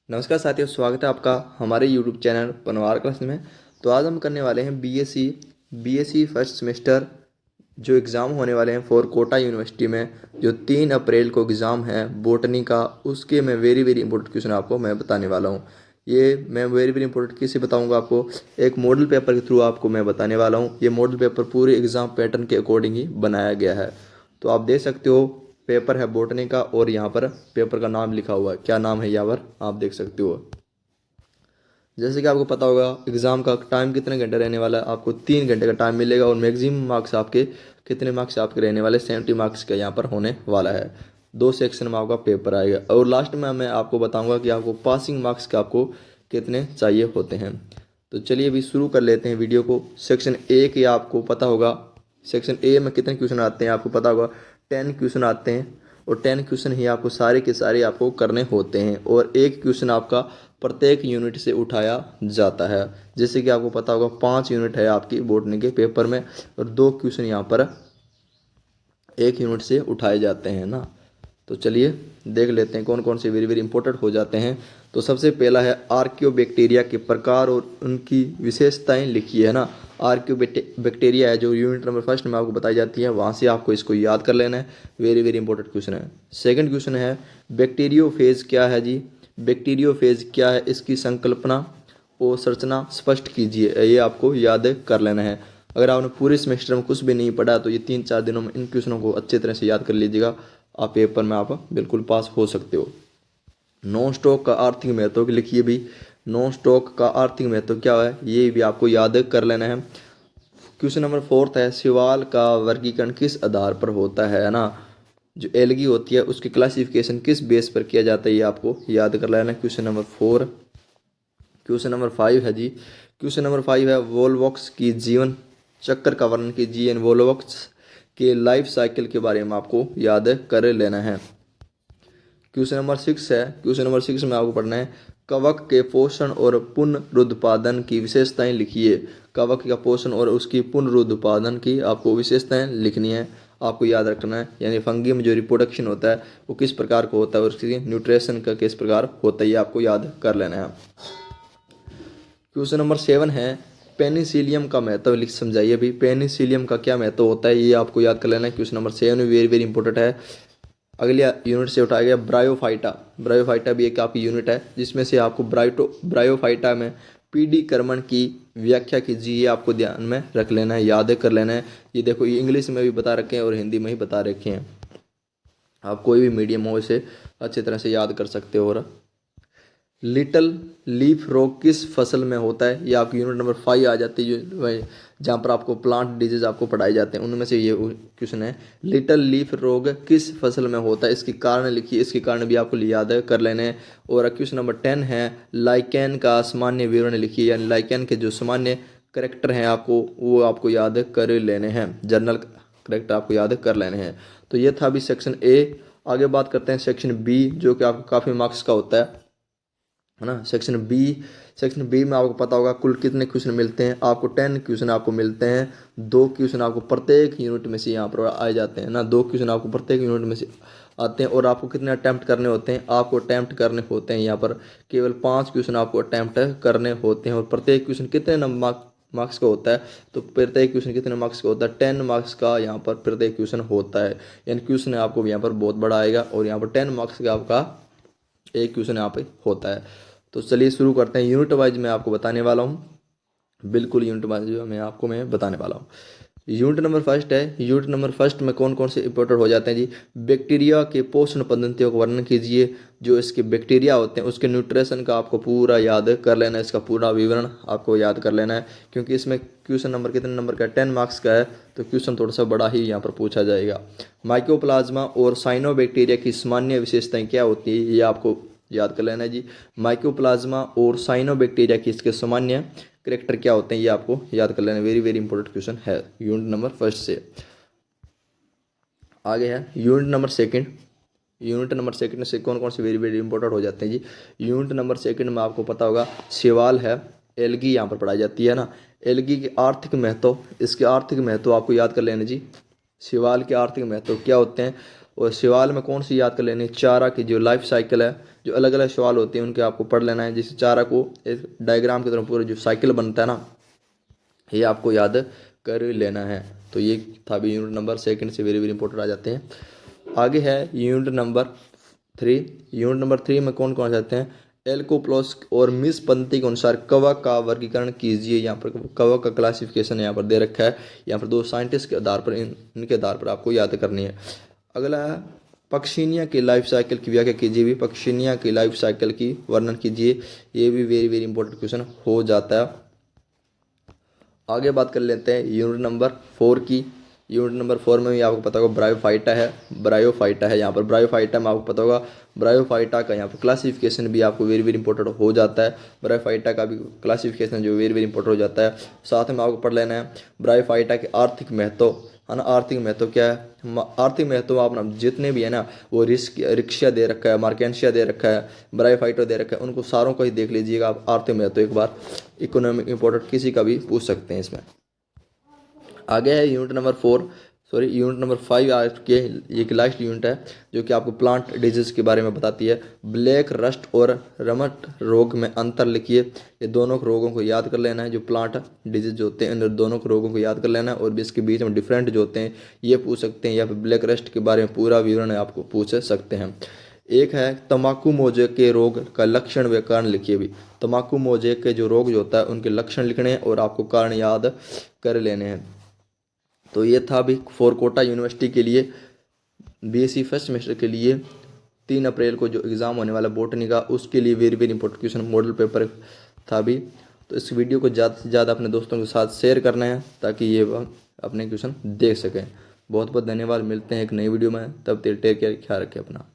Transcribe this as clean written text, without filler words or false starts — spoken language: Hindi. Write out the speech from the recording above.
नमस्कार साथियों, स्वागत है आपका हमारे YouTube चैनल पनवार क्लास में। तो आज हम करने वाले हैं बीएससी फर्स्ट सेमेस्टर जो एग्ज़ाम होने वाले हैं फॉर कोटा यूनिवर्सिटी में, जो 3 अप्रैल को एग्ज़ाम है बॉटनी का। उसके मैं वेरी वेरी इंपॉर्टेंट क्वेश्चन आपको मैं बताने वाला हूँ। ये मैं वेरी वेरी इंपॉर्टेंट किसे बताऊँगा आपको, एक मॉडल पेपर के थ्रू आपको मैं बताने वाला हूँ। ये मॉडल पेपर पूरे एग्ज़ाम पैटर्न के अकॉर्डिंग ही बनाया गया है। तो आप देख सकते हो पेपर है बॉटनी का, और यहाँ पर पेपर का नाम लिखा हुआ है। क्या नाम है यहाँ पर आप देख सकते हो। जैसे कि आपको पता होगा एग्ज़ाम का टाइम कितने घंटे रहने वाला है, आपको 3 घंटे का टाइम मिलेगा। और मैक्सिमम मार्क्स आपके कितने मार्क्स आपके रहने वाले 70 मार्क्स का यहाँ पर होने वाला है। 2 सेक्शन में आपका पेपर आएगा, और लास्ट में मैं आपको बताऊंगा कि आपको पासिंग मार्क्स का आपको कितने चाहिए होते हैं। तो चलिए अभी शुरू कर लेते हैं वीडियो को। सेक्शन ए के आपको पता होगा, सेक्शन ए में कितने क्वेश्चन आते हैं आपको पता होगा, 10 क्वेश्चन आते हैं। और 10 क्वेश्चन ही आपको सारे के सारे आपको करने होते हैं, और एक क्वेश्चन आपका प्रत्येक यूनिट से उठाया जाता है। जैसे कि आपको पता होगा 5 यूनिट है आपकी बॉटनी के पेपर में, और 2 क्वेश्चन यहाँ पर एक यूनिट से उठाए जाते हैं ना। तो चलिए देख लेते हैं कौन कौन से वेरी वेरी इंपॉर्टेंट हो जाते हैं। तो सबसे पहला है आर्कियोबैक्टीरिया के प्रकार और उनकी विशेषताएं लिखिए, है ना। आर्कियोबैक्टीरिया है जो यूनिट नंबर फर्स्ट में आपको बताई जाती है, वहाँ से आपको इसको याद कर लेना है। वेरी वेरी इंपॉर्टेंट क्वेश्चन है। सेकंड क्वेश्चन है बैक्टीरियोफेज क्या है जी। बैक्टीरियोफेज क्या है, इसकी संकल्पना और संरचना स्पष्ट कीजिए। ये आपको याद कर लेना है। अगर आपने पूरे सेमेस्टर में कुछ भी नहीं पढ़ा तो ये 3-4 दिनों में इन क्वेश्चनों को अच्छे तरह से याद कर लीजिएगा। आप पेपर में आप बिल्कुल पास हो सकते हो। नॉन स्टॉक का आर्थिक महत्व लिखिए भी। नॉन स्टॉक का आर्थिक महत्व क्या है ये भी आपको याद कर लेना है। क्वेश्चन नंबर 4 है शैवाल का वर्गीकरण किस आधार पर होता है ना। जो एलगी होती है उसकी क्लासिफिकेशन किस बेस पर किया जाता है, ये आपको याद कर लेना है। Question number 4। क्वेश्चन नंबर 5 है जी। क्वेश्चन नंबर 5 है वोल्वॉक्स की जीवन चक्र का वर्णन कीजिए। वोल्वॉक्स के लाइफ साइकिल के बारे में आपको याद कर लेना है। क्वेश्चन नंबर 6 है। क्वेश्चन नंबर 6 में आपको पढ़ना है कवक के पोषण और पुनरुत्पादन की विशेषताएं लिखिए। कवक का पोषण और उसकी पुनरुत्पादन की आपको विशेषताएं लिखनी है, आपको याद रखना है। यानी फंगी में जो रिप्रोडक्शन होता है वो किस प्रकार का होता है, और उसकी न्यूट्रिशन का किस प्रकार होता है, ये आपको याद कर लेना है। क्वेश्चन नंबर 7 है पेनिसिलियम का महत्व लिख समझाइए भी। पेनिसिलियम का क्या महत्व होता है ये आपको याद कर लेना है। Question number 7 very very important है। अगले यूनिट से उठाया गया ब्रायोफाइटा। ब्रायोफाइटा भी एक आपकी यूनिट है जिसमें से आपको ब्रायोफाइटा में पीडी कर्मण की व्याख्या कीजिए, ये आपको ध्यान में रख लेना है, याद कर लेना है। ये देखो ये इंग्लिश में भी बता रखे हैं और हिंदी में ही बता रखे हैं। आप कोई भी मीडियम हो इसे अच्छी तरह से याद कर सकते हो। और लिटल लीफ रोग किस फसल में होता है, ये आपकी यूनिट नंबर 5 आ जाती है, जो जहाँ पर आपको प्लांट डिजीज आपको पढ़ाए जाते हैं उनमें से ये क्वेश्चन है। लिटल लीफ रोग किस फसल में होता है, इसके कारण लिखिए, इसके कारण भी आपको याद कर लेने हैं। और क्वेश्चन नंबर 10 है लाइकेन का सामान्य विवरण लिखिए। यानी लाइकेन के जो सामान्य करेक्टर हैं आपको वो आपको याद कर लेने हैं, जनरल करेक्टर आपको याद कर लेने हैं। तो ये था अभी सेक्शन ए। आगे बात करते हैं सेक्शन बी, जो कि आपको काफ़ी मार्क्स का होता है ना। सेक्शन बी में आपको पता होगा कुल कितने क्वेश्चन मिलते हैं आपको। 10 क्वेश्चन आपको मिलते हैं। 2 क्वेश्चन आपको प्रत्येक यूनिट में से यहाँ पर आए जाते हैं ना। 2 क्वेश्चन आपको प्रत्येक यूनिट में से आते हैं। और आपको कितने अटैम्प्ट करने होते हैं, आपको अटैम्प्ट करने होते हैं यहाँ पर केवल 5 क्वेश्चन आपको अटैम्प्ट करने होते हैं। और प्रत्येक क्वेश्चन कितने नंबर मार्क्स का होता है, तो प्रत्येक क्वेश्चन कितने मार्क्स का होता है, 10 मार्क्स का यहाँ पर प्रत्येक क्वेश्चन होता है। यानी क्वेश्चन आपको यहाँ पर बहुत बड़ा आएगा, और यहाँ पर 10 मार्क्स का आपका एक क्वेश्चन यहाँ पे होता है। तो चलिए शुरू करते हैं। यूनिट वाइज मैं आपको बताने वाला हूँ, बिल्कुल यूनिट वाइज मैं बताने वाला हूँ। यूनिट नंबर फर्स्ट है। यूनिट नंबर फर्स्ट में कौन कौन से इंपॉर्टेंट हो जाते हैं जी। बैक्टीरिया के पोषण पद्धतियों का वर्णन कीजिए। जो इसके बैक्टीरिया होते हैं उसके न्यूट्रिशन का आपको पूरा याद कर लेना है, इसका पूरा विवरण आपको याद कर लेना है। क्योंकि इसमें क्वेश्चन नंबर कितने नंबर का है, 10 मार्क्स का है, तो क्वेश्चन थोड़ा सा बड़ा ही यहाँ पर पूछा जाएगा। माइकोप्लाज्मा और साइनोबैक्टीरिया की सामान्य विशेषताएं क्या होती है, ये आपको याद कर लेना है जी। माइकोप्लाज्मा और साइनोबैक्टीरिया की इसके सामान्य करेक्टर क्या होते हैं, ये आपको याद कर लेना। वेरी वेरी इंपॉर्टेंट क्वेश्चन है यूनिट नंबर फर्स्ट से। आगे है unit number second. Unit number second से कौन कौन से वेरी वेरी इंपॉर्टेंट हो जाते हैं जी। यूनिट नंबर सेकंड में आपको पता होगा सवाल है एलगी यहाँ पर पढ़ाई जाती है ना। एलगी के आर्थिक महत्व, इसके आर्थिक महत्व आपको याद कर लेना जी। सवाल के आर्थिक महत्व क्या होते हैं। और सवाल में कौन सी याद कर लेनी है, चारा की जो लाइफ साइकिल है, जो अलग अलग सवाल होते हैं उनके आपको पढ़ लेना है। जिससे चारा को एक डायग्राम की तरह पूरा जो साइकिल बनता है ना, ये आपको याद कर लेना है। तो ये था भी यूनिट नंबर सेकंड से वेरी वेरी इंपॉर्टेंट आ जाते हैं। आगे है यूनिट नंबर 3। यूनिट नंबर 3 में कौन कौन जाते हैं, एल्कोप्लोस और मिस पंक्ति के अनुसार कवक का वर्गीकरण कीजिए। यहाँ पर कवक का क्लासिफिकेशन यहाँ पर दे रखा है। यहाँ पर 2 साइंटिस्ट के आधार पर इनके आधार पर आपको याद करनी है। अगला है पक्षिनिया की लाइफ साइकिल की व्याख्या कीजिए। भी पक्षिनिया की लाइफ साइकिल की वर्णन कीजिए। ये भी वेरी वेरी इंपॉर्टेंट क्वेश्चन हो जाता है। आगे बात कर लेते हैं यूनिट नंबर 4 की। यूनिट नंबर 4 में भी आपको पता होगा ब्रायोफाइटा है। यहाँ पर ब्रायोफाइटा में आपको पता होगा ब्रायोफाइटा का यहाँ पर क्लासिफिकेशन भी आपको वेरी वेरी इंपॉर्टेंट हो जाता है। ब्रायोफाइटा का भी क्लासिफिकेशन जो वेरी वेरी इंपॉर्टेंट हो जाता है। साथ में आपको पढ़ लेना है ब्रायोफाइटा के आर्थिक महत्व, है ना। आर्थिक महत्व क्या है, आर्थिक महत्व आप जितने भी है ना, वो रिक्शा दे रखा है, मार्केंशिया दे रखा है, ब्रायोफाइटा दे रखा है, उनको सारों को ही देख लीजिएगा आप। आर्थिक महत्व एक बार इकोनॉमिक इंपॉर्टेंट किसी का भी पूछ सकते हैं इसमें। आगे है यूनिट नंबर 5 आज के एक लास्ट यूनिट है जो कि आपको प्लांट डिजीज के बारे में बताती है। ब्लैक रस्ट और रमट रोग में अंतर लिखिए। ये दोनों रोगों को याद कर लेना है। जो प्लांट डिजीज होते हैं इन दोनों रोगों को याद कर लेना है, और भी इसके बीच में डिफरेंट जो होते हैं ये पूछ सकते हैं, या फिर ब्लैक रस्ट के बारे में पूरा विवरण आपको पूछ सकते हैं। एक है तंबाकू मोजेक के रोग का लक्षण व कारण लिखिए। भी तंबाकू मोजेक के जो रोग जो होता है उनके लक्षण लिखने हैं और आपको कारण याद कर लेने हैं। तो ये था भी फॉर कोटा यूनिवर्सिटी के लिए बीएससी फर्स्ट सेमेस्टर के लिए 3 अप्रैल को जो एग्ज़ाम होने वाला बॉटनी का, उसके लिए very very important question model paper था भी। तो इस वीडियो को ज़्यादा से ज़्यादा अपने दोस्तों के साथ शेयर करना है ताकि ये अपने क्वेश्चन देख सकें। बहुत बहुत धन्यवाद। मिलते हैं एक नई वीडियो में, तब तक टेक केयर, ख्याल रखें अपना।